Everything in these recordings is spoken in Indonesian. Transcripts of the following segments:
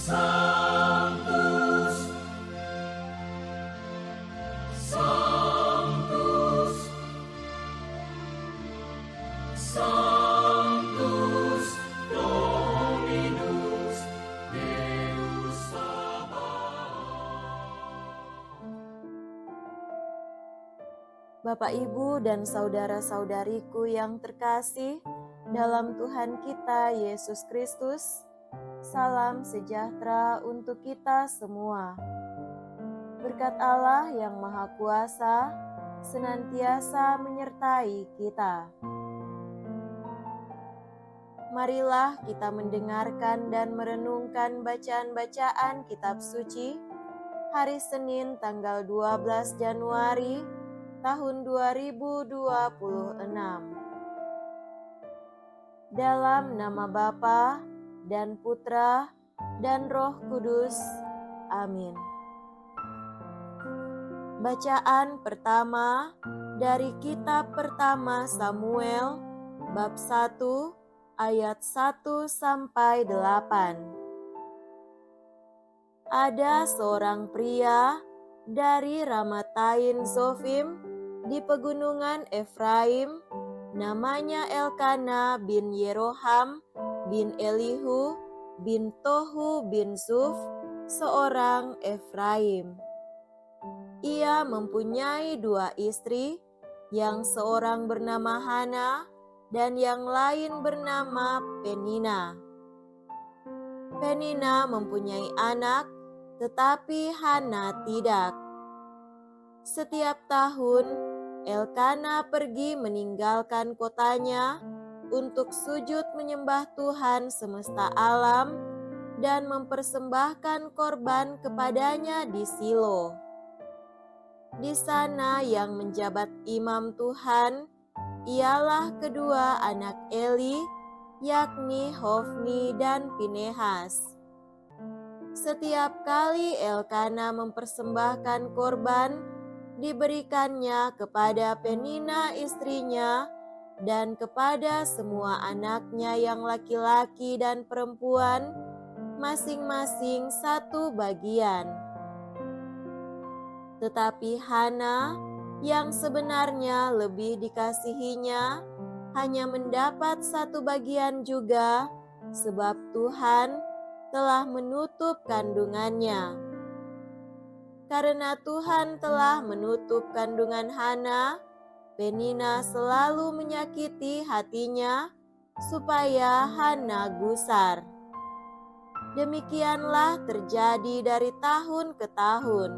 Sanctus, Sanctus, Sanctus Dominus Deus Sabaoth. Bapak, Ibu, dan saudara-saudariku yang terkasih dalam Tuhan kita Yesus Kristus, salam sejahtera untuk kita semua. Berkat Allah yang Maha Kuasa senantiasa menyertai kita. Marilah kita mendengarkan dan merenungkan bacaan-bacaan kitab suci hari Senin tanggal 12 Januari tahun 2026. Dalam nama Bapa dan Putra dan Roh Kudus. Amin. Bacaan pertama dari kitab pertama Samuel bab 1 ayat 1 sampai 8. Ada seorang pria dari Ramatain Zofim di pegunungan Efraim, namanya Elkana bin Yeroham bin Elihu bin Tohu bin Zuf, seorang Efraim. Ia mempunyai 2 istri, yang seorang bernama Hana dan yang lain bernama Penina. Penina mempunyai anak, tetapi Hana tidak. Setiap tahun Elkana pergi meninggalkan kotanya untuk sujud menyembah Tuhan semesta alam dan mempersembahkan korban kepadanya di Silo. Di sana yang menjabat imam Tuhan ialah kedua anak Eli, yakni Hofni dan Pinehas. Setiap kali Elkana mempersembahkan korban, diberikannya kepada Penina istrinya dan kepada semua anaknya yang laki-laki dan perempuan, masing-masing 1 bagian. Tetapi Hana, yang sebenarnya lebih dikasihinya, hanya mendapat 1 bagian juga, sebab Tuhan telah menutup kandungannya. Karena Tuhan telah menutup kandungan Hana, Penina selalu menyakiti hatinya supaya Hana gusar. Demikianlah terjadi dari tahun ke tahun.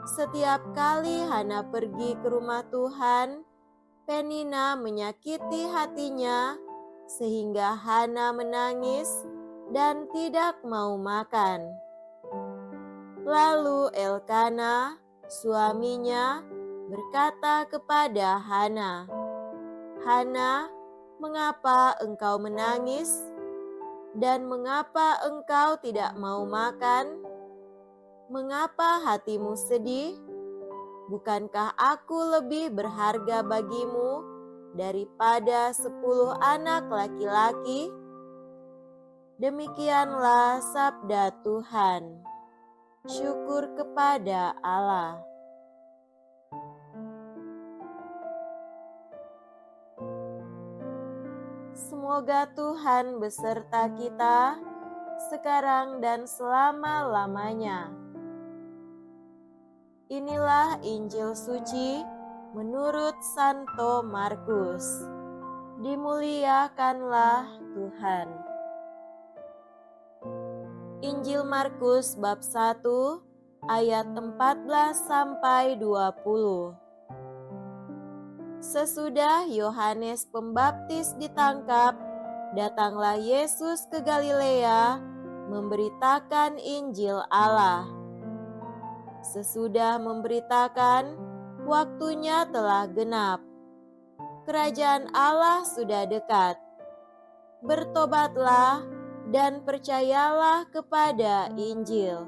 Setiap kali Hana pergi ke rumah Tuhan, Penina menyakiti hatinya sehingga Hana menangis dan tidak mau makan. Lalu Elkana, suaminya, berkata kepada Hana, "Hana, mengapa engkau menangis? Dan mengapa engkau tidak mau makan? Mengapa hatimu sedih? Bukankah aku lebih berharga bagimu daripada 10 anak laki-laki?" Demikianlah sabda Tuhan. Syukur kepada Allah. Semoga Tuhan beserta kita sekarang dan selama-lamanya. Inilah Injil suci menurut Santo Markus. Dimuliakanlah Tuhan. Injil Markus bab 1 ayat 14 sampai 20. Sesudah Yohanes Pembaptis ditangkap, datanglah Yesus ke Galilea memberitakan Injil Allah. Sesudah memberitakan, waktunya telah genap. Kerajaan Allah sudah dekat. Bertobatlah dan percayalah kepada Injil.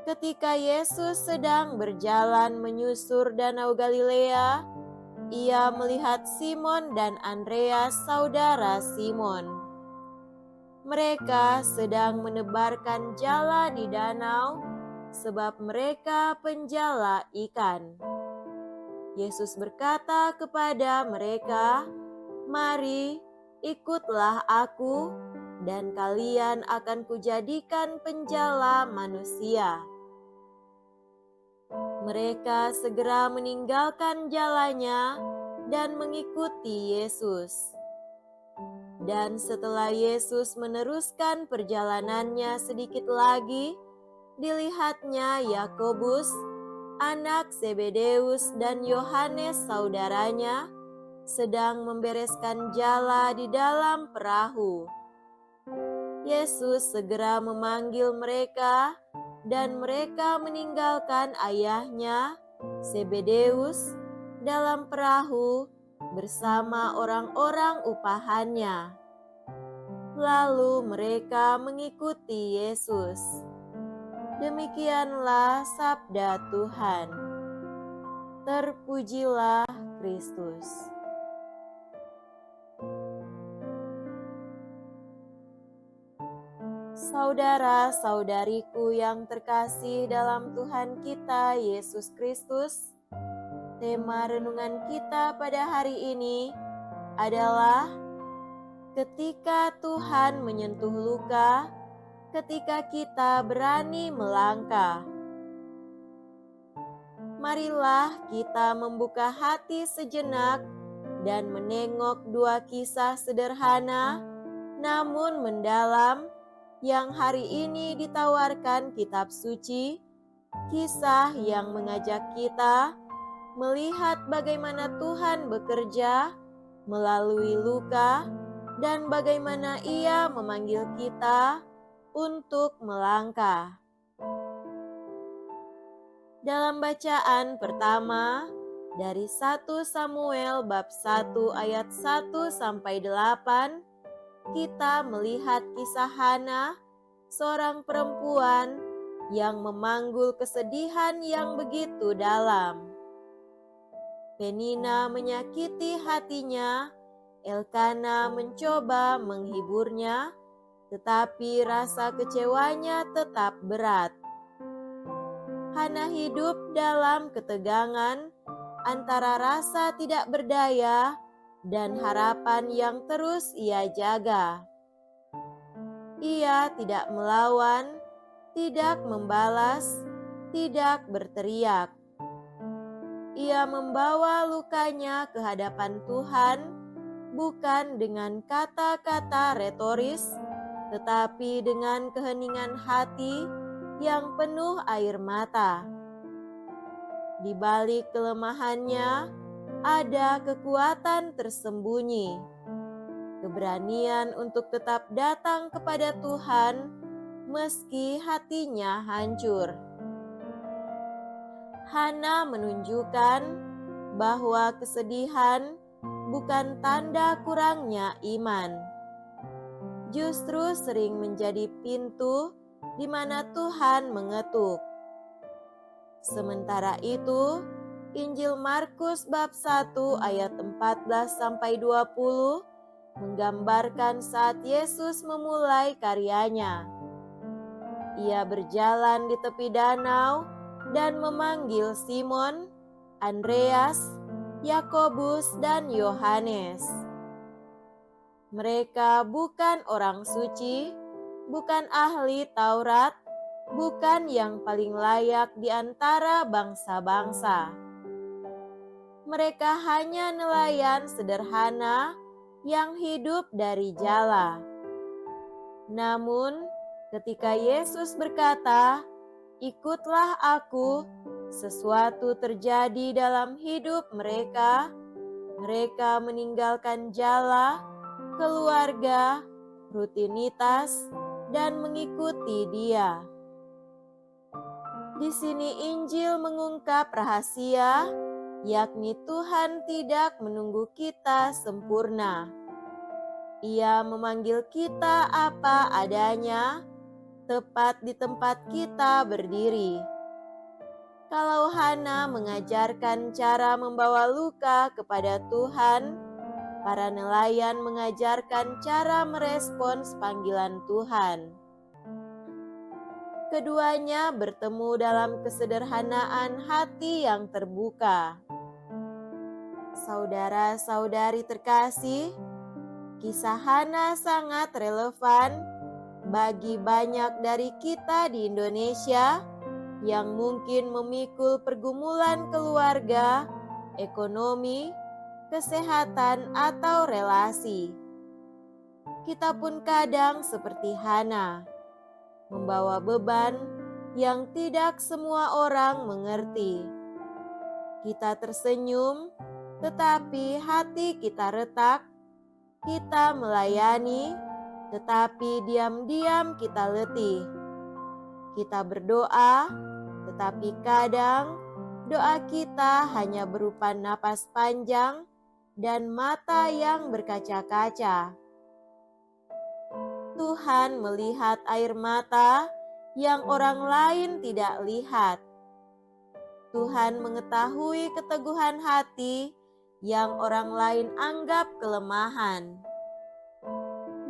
Ketika Yesus sedang berjalan menyusur Danau Galilea, ia melihat Simon dan Andreas, saudara Simon. mereka sedang menebarkan jala di danau, sebab mereka penjala ikan. Yesus berkata kepada mereka, "Mari, ikutlah aku, dan kalian akan kujadikan penjala manusia." Mereka segera meninggalkan jalannya dan mengikuti Yesus. Dan setelah Yesus meneruskan perjalanannya sedikit lagi, dilihatnya Yakobus, anak Zebedeus, dan Yohanes saudaranya sedang membereskan jala di dalam perahu. Yesus segera memanggil mereka, dan mereka meninggalkan ayahnya, Zebedeus, dalam perahu bersama orang-orang upahannya. Lalu mereka mengikuti Yesus. Demikianlah sabda Tuhan. Terpujilah Kristus. Saudara-saudariku yang terkasih dalam Tuhan kita Yesus Kristus, tema renungan kita pada hari ini adalah ketika Tuhan menyentuh luka, ketika kita berani melangkah. Marilah kita membuka hati sejenak dan menengok dua kisah sederhana namun mendalam yang hari ini ditawarkan kitab suci, kisah yang mengajak kita melihat bagaimana Tuhan bekerja melalui luka dan bagaimana Ia memanggil kita untuk melangkah. Dalam bacaan pertama dari 1 Samuel bab 1 ayat 1 sampai 8, kita melihat kisah Hana, seorang perempuan yang memanggul kesedihan yang begitu dalam. Penina menyakiti hatinya, Elkana mencoba menghiburnya, tetapi rasa kecewanya tetap berat. Hana hidup dalam ketegangan antara rasa tidak berdaya dan harapan yang terus ia jaga. Ia tidak melawan, tidak membalas, tidak berteriak. Ia membawa lukanya ke hadapan Tuhan, bukan dengan kata-kata retoris, tetapi dengan keheningan hati yang penuh air mata. Di balik kelemahannya, ada kekuatan tersembunyi, keberanian untuk tetap datang kepada Tuhan meski hatinya hancur. Hana menunjukkan bahwa kesedihan bukan tanda kurangnya iman, justru sering menjadi pintu di mana Tuhan mengetuk. Sementara itu, Injil Markus bab 1 ayat 14-20 menggambarkan saat Yesus memulai karyanya. Ia berjalan di tepi danau dan memanggil Simon, Andreas, Yakobus, dan Yohanes. Mereka bukan orang suci, bukan ahli Taurat, bukan yang paling layak di antara bangsa-bangsa. Mereka hanya nelayan sederhana yang hidup dari jala. Namun, ketika Yesus berkata, "Ikutlah aku," sesuatu terjadi dalam hidup mereka. Mereka meninggalkan jala, keluarga, rutinitas, dan mengikuti Dia. Di sini Injil mengungkap rahasia, yakni Tuhan tidak menunggu kita sempurna. Ia memanggil kita apa adanya, tepat di tempat kita berdiri. Kalau Hana mengajarkan cara membawa luka kepada Tuhan, para nelayan mengajarkan cara merespons panggilan Tuhan. Keduanya bertemu dalam kesederhanaan hati yang terbuka. Saudara-saudari terkasih, kisah Hana sangat relevan bagi banyak dari kita di Indonesia yang mungkin memikul pergumulan keluarga, ekonomi, kesehatan, atau relasi. Kita pun kadang seperti Hana, membawa beban yang tidak semua orang mengerti. Kita tersenyum, tetapi hati kita retak. Kita melayani, tetapi diam-diam kita letih. Kita berdoa, tetapi kadang doa kita hanya berupa napas panjang dan mata yang berkaca-kaca. Tuhan melihat air mata yang orang lain tidak lihat. Tuhan mengetahui keteguhan hati yang orang lain anggap kelemahan.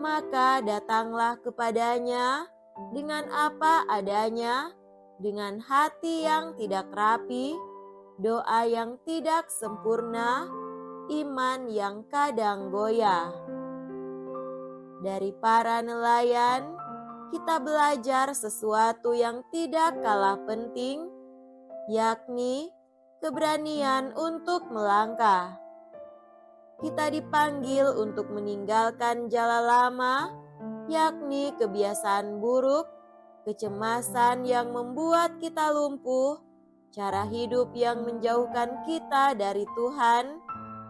Maka datanglah kepadanya dengan apa adanya, dengan hati yang tidak rapi, doa yang tidak sempurna, iman yang kadang goyah. Dari para nelayan, kita belajar sesuatu yang tidak kalah penting, yakni keberanian untuk melangkah. Kita dipanggil untuk meninggalkan jala lama, yakni kebiasaan buruk, kecemasan yang membuat kita lumpuh, cara hidup yang menjauhkan kita dari Tuhan,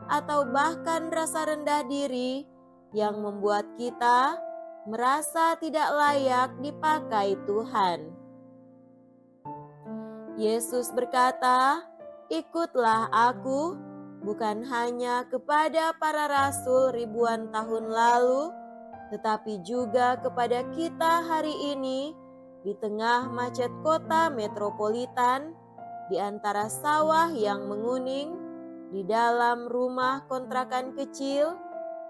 atau bahkan rasa rendah diri yang membuat kita merasa tidak layak dipakai Tuhan. Yesus berkata, "Ikutlah aku," bukan hanya kepada para rasul ribuan tahun lalu, tetapi juga kepada kita hari ini di tengah macet kota metropolitan, di antara sawah yang menguning, di dalam rumah kontrakan kecil,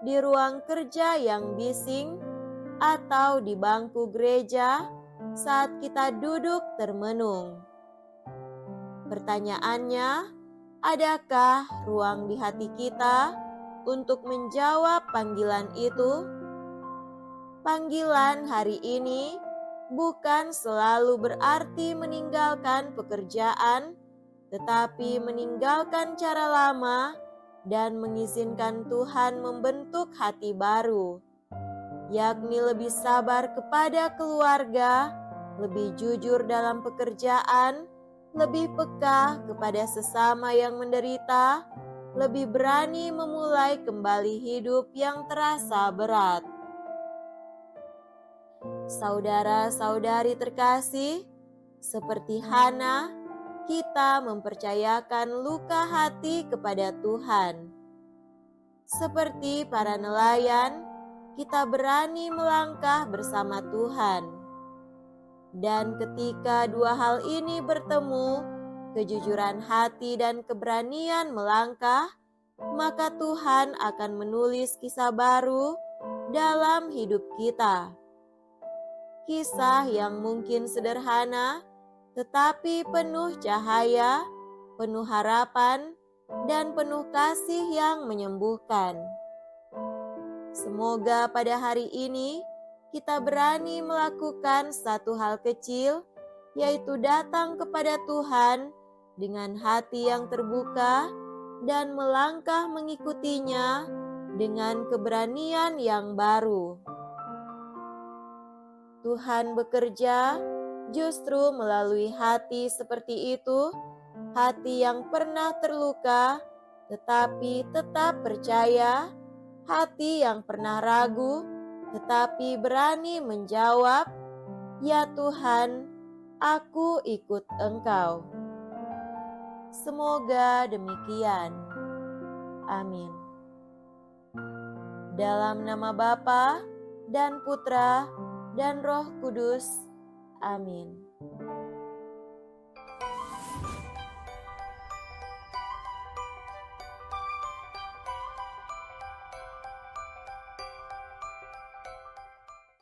di ruang kerja yang bising, atau di bangku gereja saat kita duduk termenung. Pertanyaannya, adakah ruang di hati kita untuk menjawab panggilan itu? Panggilan hari ini bukan selalu berarti meninggalkan pekerjaan, tetapi meninggalkan cara lama dan mengizinkan Tuhan membentuk hati baru, yakni lebih sabar kepada keluarga, lebih jujur dalam pekerjaan, lebih peka kepada sesama yang menderita, lebih berani memulai kembali hidup yang terasa berat. Saudara-saudari terkasih, seperti Hana, kita mempercayakan luka hati kepada Tuhan. Seperti para nelayan, kita berani melangkah bersama Tuhan. Dan ketika dua hal ini bertemu, kejujuran hati dan keberanian melangkah, maka Tuhan akan menulis kisah baru dalam hidup kita. Kisah yang mungkin sederhana, tetapi penuh cahaya, penuh harapan, dan penuh kasih yang menyembuhkan. Semoga pada hari ini kita berani melakukan satu hal kecil, yaitu datang kepada Tuhan dengan hati yang terbuka dan melangkah mengikutinya dengan keberanian yang baru. Tuhan bekerja justru melalui hati seperti itu, hati yang pernah terluka tetapi tetap percaya, hati yang pernah ragu tetapi berani menjawab, "Ya Tuhan, aku ikut Engkau." Semoga demikian. Amin. Dalam nama Bapa dan Putra dan Roh Kudus. Amin.